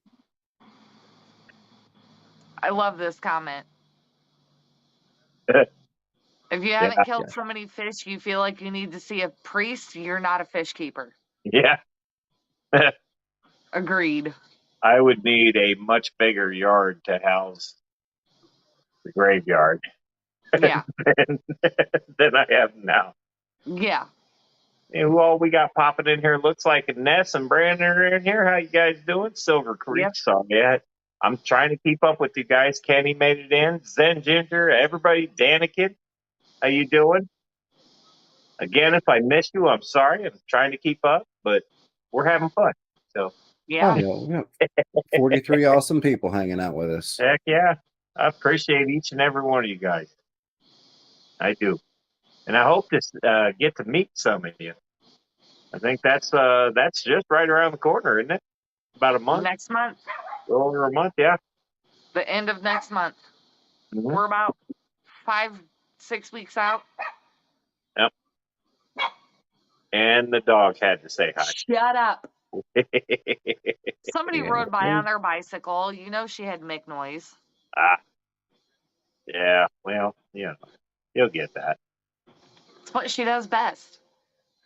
I love this comment. If you haven't killed so many fish, you feel like you need to see a priest, you're not a fish keeper. Yeah. Agreed. I would need a much bigger yard to house the graveyard. Yeah. than I have now. Yeah. And who all we got popping in here? Looks like Ness and Brandon are in here. How you guys doing? Silver Creek. Yep. So yeah, I'm trying to keep up with you guys. Kenny made it in. Zen Ginger, everybody. Danikin, how you doing? Again, if I missed you, I'm sorry. I'm trying to keep up, but we're having fun. So yeah, we got 43 awesome people hanging out with us. Heck yeah, I appreciate each and every one of you guys. I do, and I hope to get to meet some of you. I think that's just right around the corner, isn't it? About a month. Next month. Over a month, yeah. The end of next month. Mm-hmm. We're about 5-6 weeks out. Yep. And the dog had to say hi. Shut up. Somebody rode by on their bicycle. You know she had Mick noise. Yeah. Well, yeah. You'll get that. It's what she does best.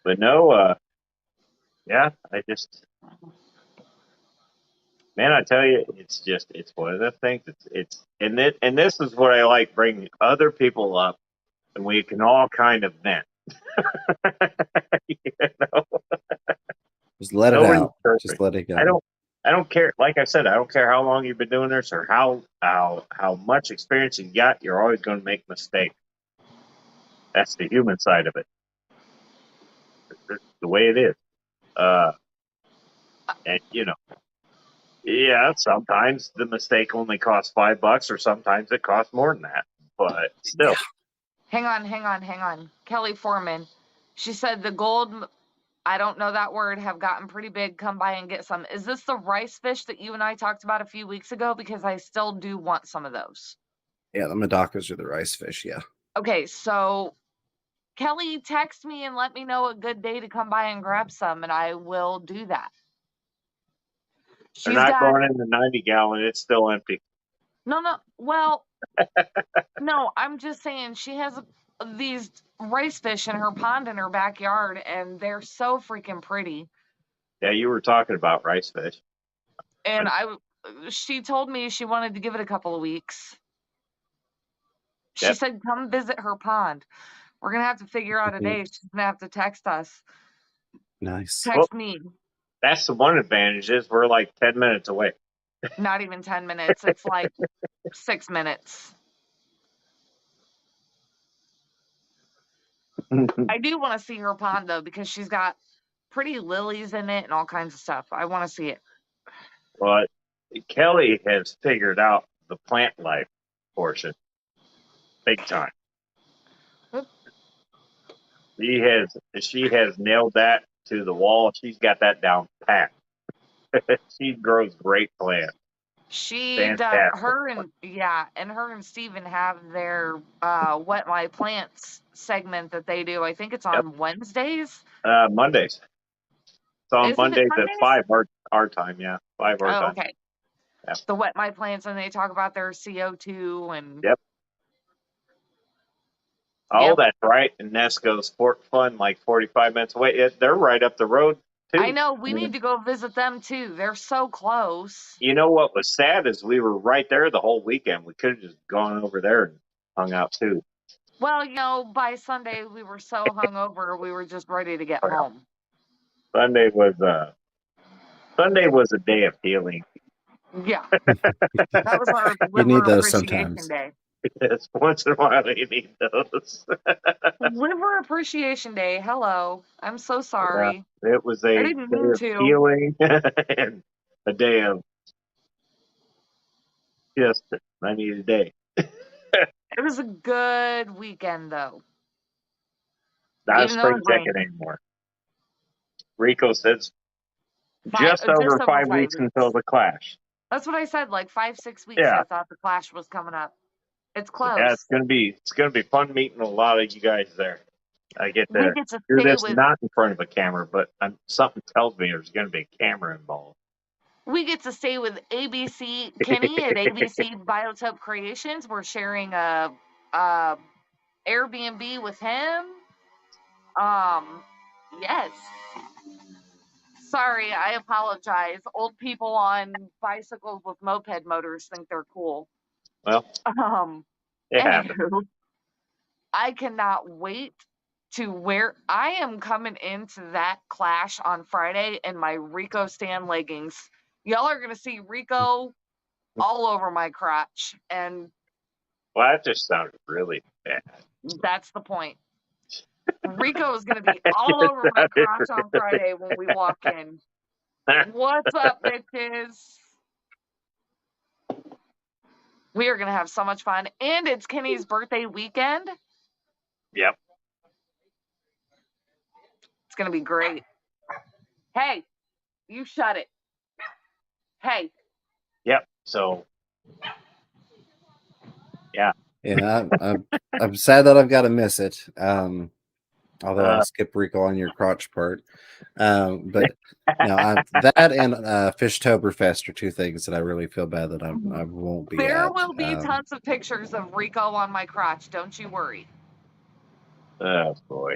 But no, yeah, man, I tell you, it's one of the things. And this is what I like, bringing other people up, and we can all kind of vent. You know? Just let it out. Just let it go. I don't care. Like I said, I don't care how long you've been doing this or how much experience you got. You're always going to make mistakes. That's the human side of it. It's the way it is. And yeah, sometimes the mistake only costs $5, or sometimes it costs more than that. But still. Hang on. Kelly Foreman. She said the gold, I don't know that word, have gotten pretty big. Come by and get some. Is this the rice fish that you and I talked about a few weeks ago? Because I still do want some of those. Yeah, the Madakas are the rice fish, yeah. Okay, so Kelly, text me and let me know a good day to come by and grab some, and I will do that. They're not going in the 90-gallon. It's still empty. No. Well, no, I'm just saying she has these rice fish in her pond in her backyard, and they're so freaking pretty. Yeah, you were talking about rice fish. And she told me she wanted to give it a couple of weeks. She said, come visit her pond. We're going to have to figure out a day. She's going to have to text us. Nice. Text me. That's the one advantage is we're like 10 minutes away. Not even 10 minutes. It's like 6 minutes. I do want to see her pond, though, because she's got pretty lilies in it and all kinds of stuff. I want to see it. But Kelly has figured out the plant life portion big time. She has nailed that to the wall. She's got that down pat. She grows great plants. She does. Her and Steven have their Wet My Plants segment that they do. I think it's on Wednesdays. Mondays. It's on Mondays at 5 our time. Yeah, 5 our time. Okay. Yeah. The Wet My Plants, and they talk about their CO2 and. Yep. Oh, that's right. And Nesco's Fort Fun, like 45 minutes away. They're right up the road too. I know. We need to go visit them too. They're so close. You know what was sad is we were right there the whole weekend. We could have just gone over there and hung out too. Well, by Sunday we were so hungover, we were just ready to get home. Sunday was a day of healing. Yeah, that was our You need liver those appreciation sometimes. day. Yes, once in a while you need those. Liver appreciation day. Hello, I'm so sorry. Yeah, it was I a didn't day mean of to. healing and a day of just I need a day. It was a good weekend though. Not Even though spring it chicken rained. anymore. Rico says Just just over over 5 5 weeks weeks. until the Clash. That's what I said. Like 5-6 weeks. Yeah. I thought the Clash was coming up. It's close. Yeah, it's gonna be fun meeting a lot of you guys there. I get We to get to do stay this with not in front of a camera, but something tells me there's gonna be a camera involved. we get to stay with ABC Kenny at ABC Biotope Creations. We're sharing a Airbnb with him. Yes. Sorry, I apologize. Old people on bicycles with moped motors think they're cool. Well, it happens. Anywho, I cannot wait to wear. I am coming into that Clash on Friday in my Rico Stan leggings. Y'all are gonna see Rico all over my crotch, and Well, that just sounded really bad. that's the point. Rico is gonna be all over my crotch on Friday when we walk in. What's up, bitches? We are gonna have so much fun, and it's Kenny's birthday weekend. Yep. It's gonna be great. Hey, you shut it. Hey. Yep. So. Yeah. Yeah, I'm sad that I've got to miss it. Although I'll skip Rico on your crotch part. But no, that and Fishtoberfest are two things that I really feel bad that I won't be There at. will be tons of pictures of Rico on my crotch. Don't you worry. Oh boy.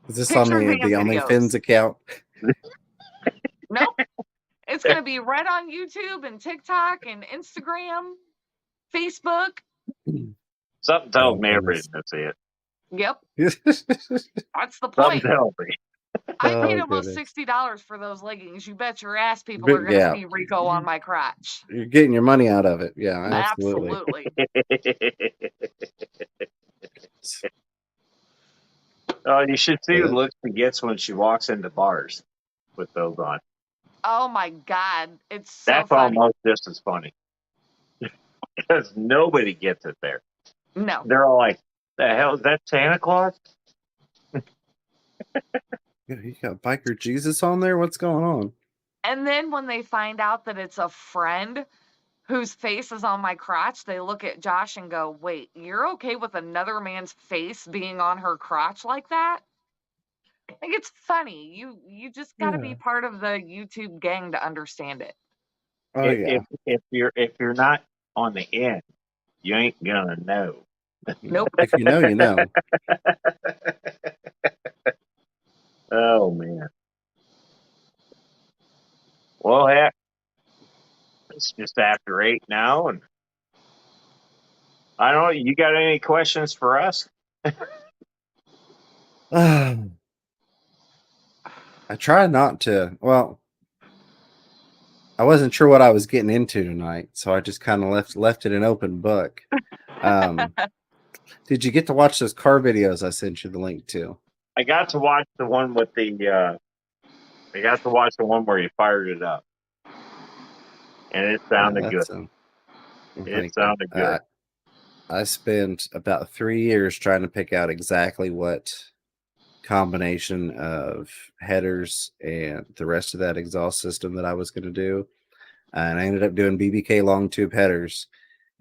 Is this Pictures on the and videos. OnlyFins account? Nope. It's going to be right on YouTube and TikTok and Instagram, Facebook. Something tells me everybody's going to see it. Yep. That's the point. Something tells me. I paid almost $60 for those leggings. You bet your ass people are going to see Rico on my crotch. You're getting your money out of it. Yeah, absolutely. Oh, you should see the look she gets when she walks into bars with those on. Oh my God. It's so That's funny. almost just as funny. Because nobody gets it there. No. They're all like, the hell is that Santa Claus? You got Biker Jesus on there? What's going on? And then when they find out that it's a friend whose face is on my crotch, they look at Josh and go, wait, you're okay with another man's face being on her crotch like that? I think it's funny. You just got to be part of the YouTube gang to understand it. Oh, yeah. If you're not on the end, you ain't gonna know. Nope. If you know, you know. Oh man. Well, heck, it's just after 8 now, and I don't know. You got any questions for us? I try not to. Well, I wasn't sure what I was getting into tonight, so I just kind of left it an open book. Did you get to watch those car videos I sent you the link to? I got to watch the one with the. I got to watch the one where you fired it up, and it sounded good. It sounded good. I spent about 3 years trying to pick out exactly what combination of headers and the rest of that exhaust system that I was going to do. And I ended up doing BBK long tube headers.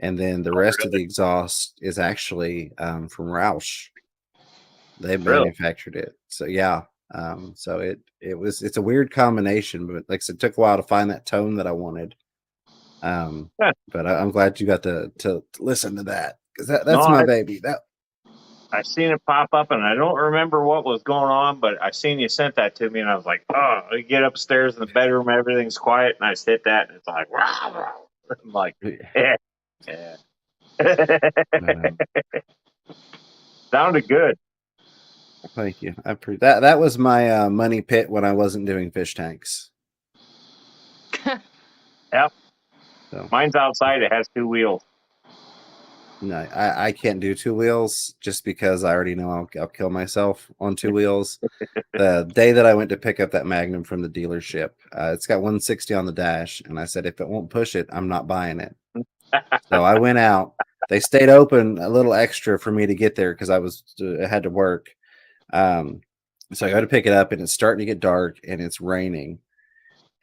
And then the rest of the exhaust is actually from Roush. They manufactured it. So yeah. So it's a weird combination, but like I said, it took a while to find that tone that I wanted. But I'm glad you got to listen to that, because that's my baby. I seen it pop up, and I don't remember what was going on, but I seen you sent that to me, and I was like, oh, I get upstairs in the bedroom, everything's quiet, and I just hit that, and it's like, rah, rah. I'm like, yeah. Sounded good. Thank you. That was my money pit when I wasn't doing fish tanks. Yep. So, mine's outside. It has 2 wheels. No, I can't do 2 wheels just because I already know I'll kill myself on 2 wheels. The day that I went to pick up that Magnum from the dealership, it's got 160 on the dash, and I said, if it won't push it, I'm not buying it. So I went out. They stayed open a little extra for me to get there because I had to work. So I go to pick it up, and it's starting to get dark, and it's raining.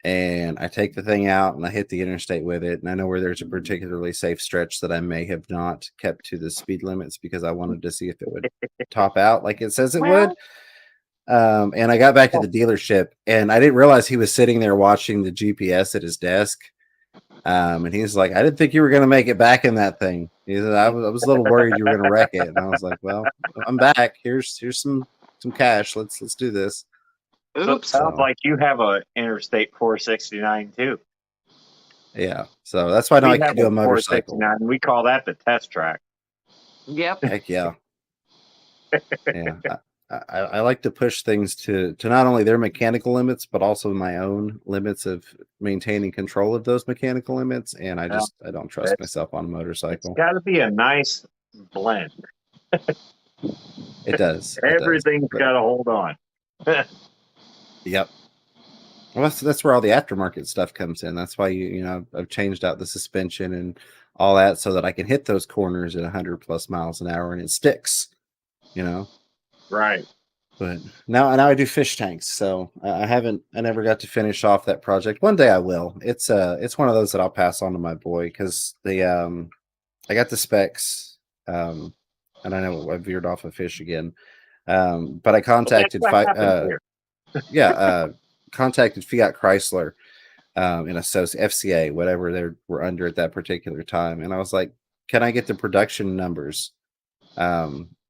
And I take the thing out, and I hit the interstate with it. And I know where there's a particularly safe stretch that I may have not kept to the speed limits because I wanted to see if it would top out like it says it would. And I got back to the dealership, and I didn't realize he was sitting there watching the GPS at his desk. And he's like, I didn't think you were going to make it back in that thing. He said, I was a little worried you were going to wreck it. And I was like, well, I'm back. Here's some cash. Let's do this. So it sounds like you have a Interstate 469 too. Yeah. So that's why I can't do a motorcycle. We call that the test track. Yep. Heck yeah. Yeah. I like to push things to not only their mechanical limits, but also my own limits of maintaining control of those mechanical limits. And I don't trust myself on a motorcycle. It's got to be a nice blend. It does. Everything's got to hold on. Yep. Well, that's where all the aftermarket stuff comes in. That's why I've changed out the suspension and all that so that I can hit those corners at 100+ miles an hour and it sticks. Right. But now I do fish tanks, so I never got to finish off that project. One day I will. It's one of those that I'll pass on to my boy because I got the specs, and I know I veered off of fish again, but I contacted contacted Fiat Chrysler, in FCA, whatever they were under at that particular time, and I was like, can I get the production numbers?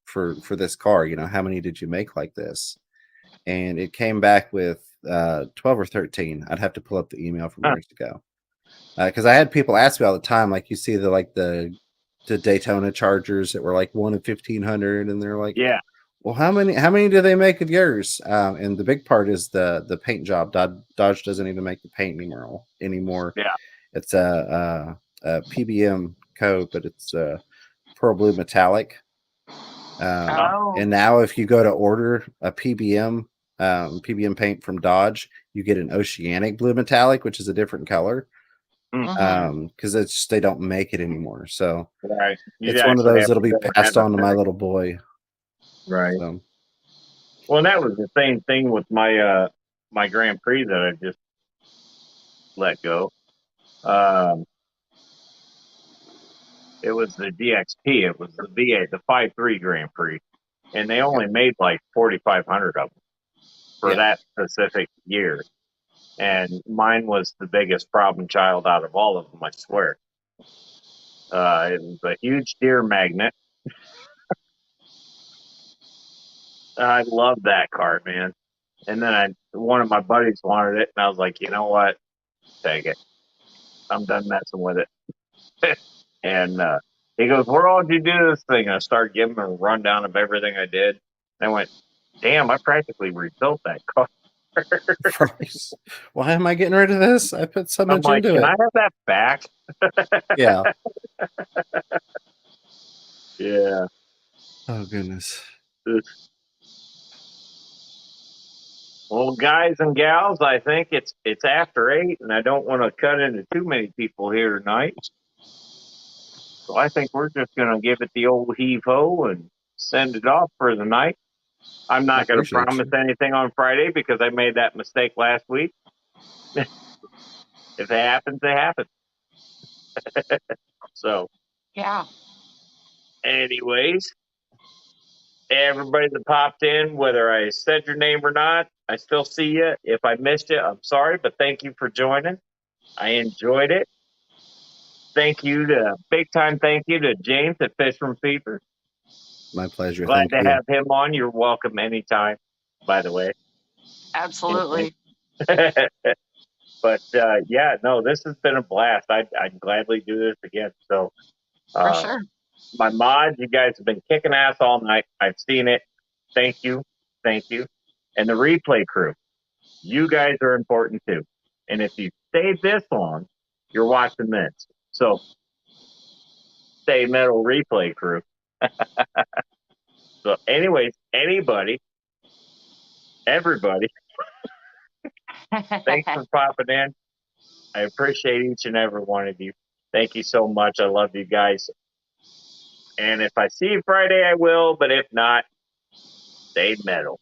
For this car, how many did you make like this? And it came back with 12 or 13. I'd have to pull up the email from years ago, because I had people ask me all the time, like, you see the Daytona Chargers that were like 1 in 1,500, and they're like, yeah, well, how many do they make of yours? And the big part is the paint job. Dodge doesn't even make the paint anymore. Yeah, it's a PBM code, but it's pearl blue metallic. And now if you go to order a PBM paint from Dodge, you get an oceanic blue metallic, which is a different color. Because they don't make it anymore. So it's one of those that'll be passed on to my little boy. Right. So. Well, that was the same thing with my my Grand Prix that I just let go. It was the DXP. It was the V8, the 5.3 Grand Prix, and they only made like 4,500 of them for that specific year. And mine was the biggest problem child out of all of them, I swear. It was a huge deer magnet. I love that car, man. And then one of my buddies wanted it, and I was like, you know what? Take it. I'm done messing with it. And he goes, where all did you do this thing? And I started giving him a rundown of everything I did. And I went, damn, I practically rebuilt that car. Why am I getting rid of this? I put so much into it. Can I have that back? Yeah. Yeah. Oh, goodness. Well, guys and gals, I think it's after 8, and I don't want to cut into too many people here tonight. So I think we're just going to give it the old heave-ho and send it off for the night. I'm not going to promise anything on Friday because I made that mistake last week. If it happens, it happens. So, yeah. Anyways, everybody that popped in, whether I said your name or not, I still see you. If I missed you, I'm sorry, but thank you for joining. I enjoyed it. Big time thank you to James at Fish from Fever. My pleasure. Glad Thank to you. have him on. You're welcome anytime, by the way. Absolutely. But yeah, no, this has been a blast. I'd gladly do this again. So For sure. my mods, you guys have been kicking ass all night. I've seen it. Thank you. Thank you. And the replay crew, you guys are important too. And if you stayed this long, you're watching this. So stay metal replay crew. So anyways, anybody, everybody, thanks for popping in. I appreciate each and every one of you. Thank you so much. I love you guys. And if I see you Friday, I will. But if not, stay metal.